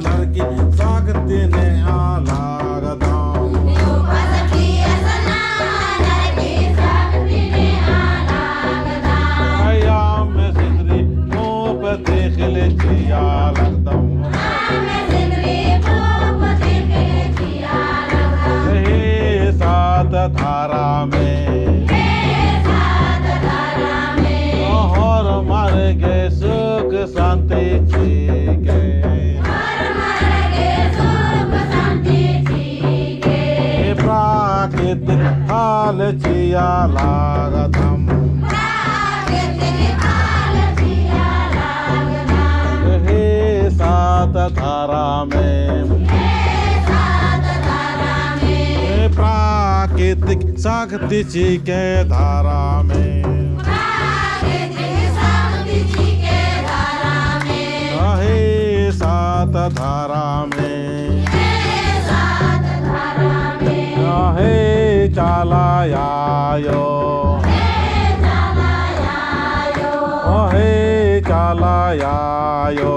Narki sakti ne alagadam yupasati asana narki sakti ne alagadam ayam sindri mopate khile chiya lagdam ayam sindri mopate khile chiya lagdam he saat dhara mein और मर गए सुख शांति के प्राकृतिक हाल chia लागतम हे सात धारा में प्राकृतिक शक्ति जी के धारा में सात धारा में हे चालायायो हे चालायायो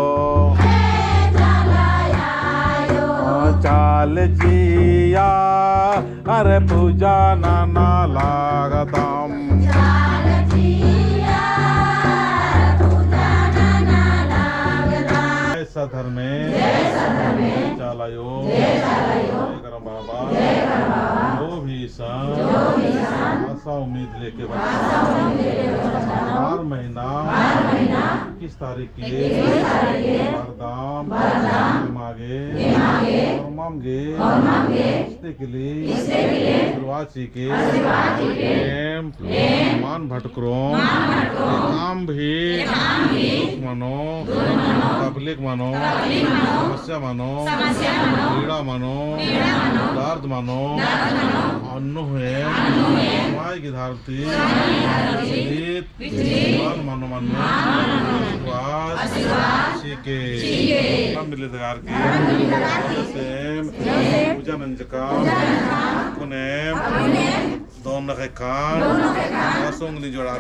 चाल जिया अरे पूजा नाना लागतम धर्मे चालायो करम बाबा जो भी आशा उम्मीद लेके हर महीना किस तारीख की वरदान मांगे और मांगे इसके लिए शुरुआती के मान भटकरों काम भी मनो तबलीग मानो समस्या मानो पीड़ा मानो दर्द मानो अन्न हुए माय की धारती मानो मानो के मिलित पूजा नंजका दोन रखे कान उंगली जोड़ा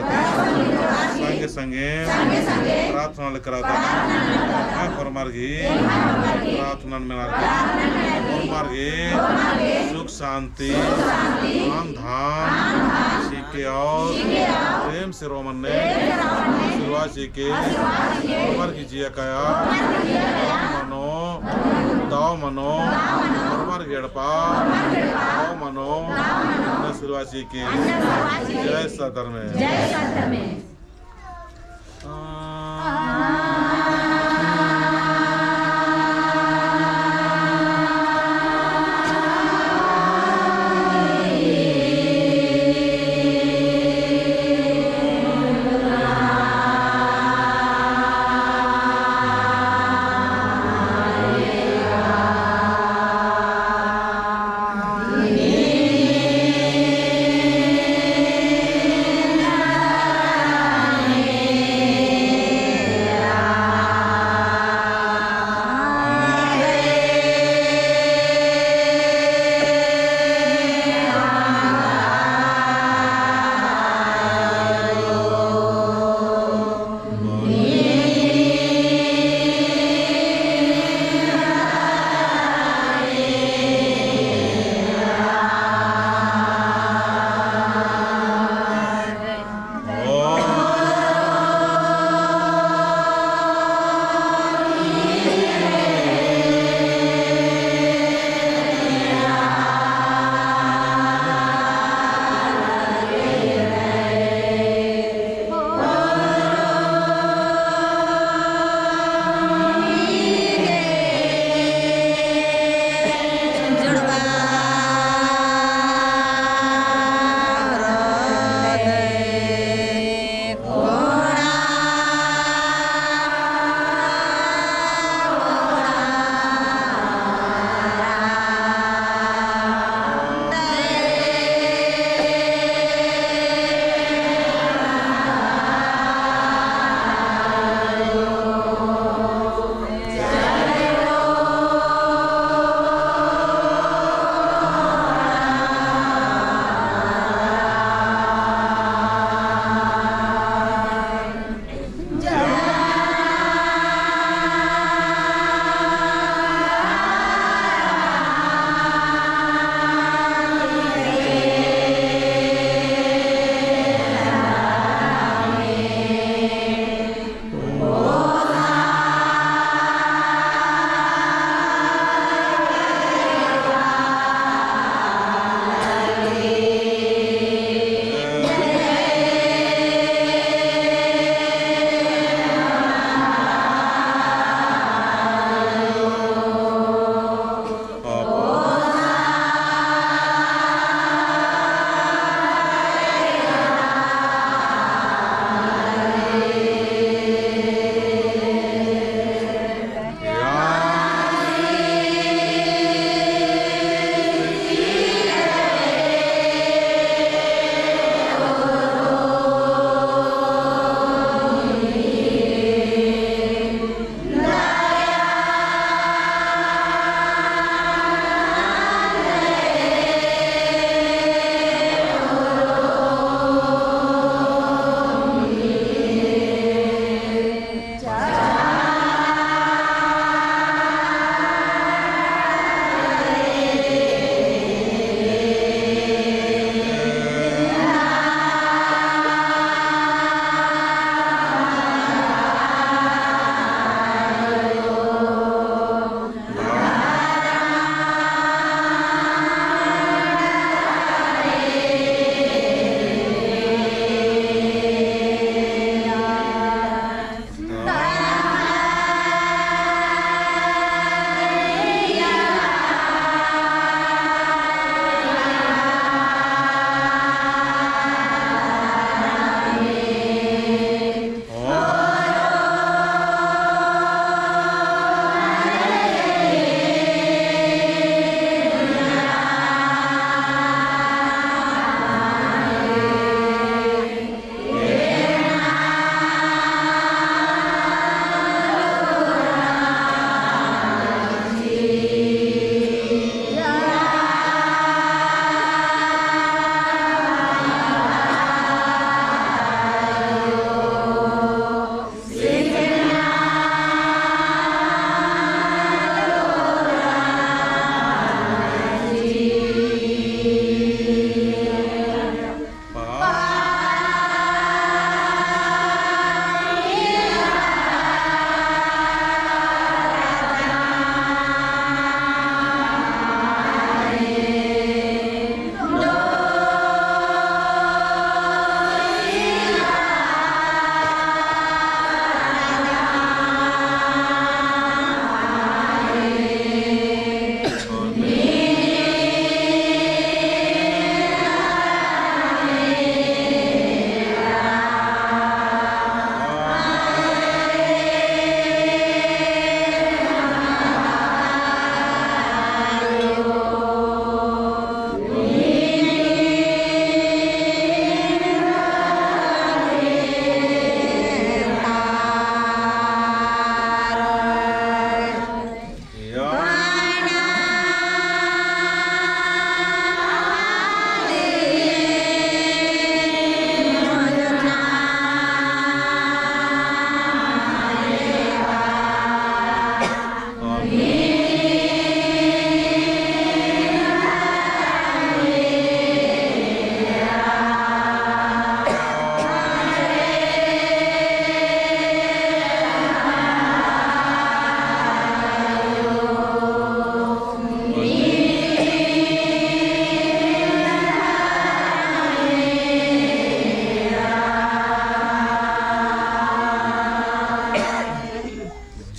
संगे संगे प्रार्थना लेकर मार्गी प्रार्थना में मार्गी सुख शांति मान धाम सीखे और प्रेम से रोमन ने शुरुआत सीखे मार्गी जिया कया मनो दाव मनो मार्गी अड़पा दाव मनो शुरुआत सीखे जय सदर में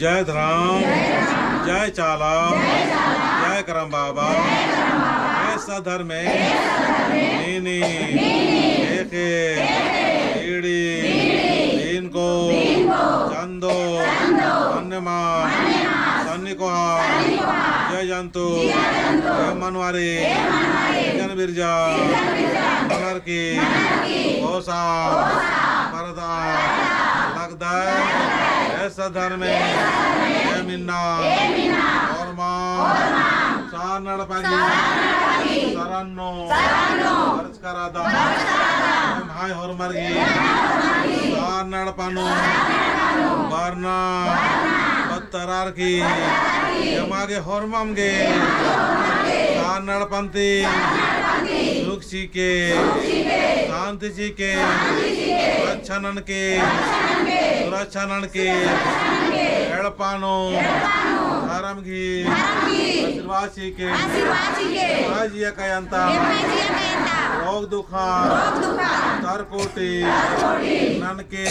जय धराम जय चाला जय करम बाबा ऐसा धर्म नीनी एके ईड़ी दीन को चंदो अन्यमा सन्निकोहा जय जंतु जय मनवारी जन बिरजा नगर की ओसा परदा लगदा ऐसा धर्म है मिन्ना और मां सानड़ पागी सरन्नो अर्ज करादा भाई और मरगी सानड़ पानो वरना बत्तरार की यमागे होरममगे सानड़ पंती सुख सीके शांति सीके सुरक्षानन के सुरक्षानन के एड़पानो धर्म की आशीर्वाद सीके आज ये कयंता रोग दुखा तरकोटी नन के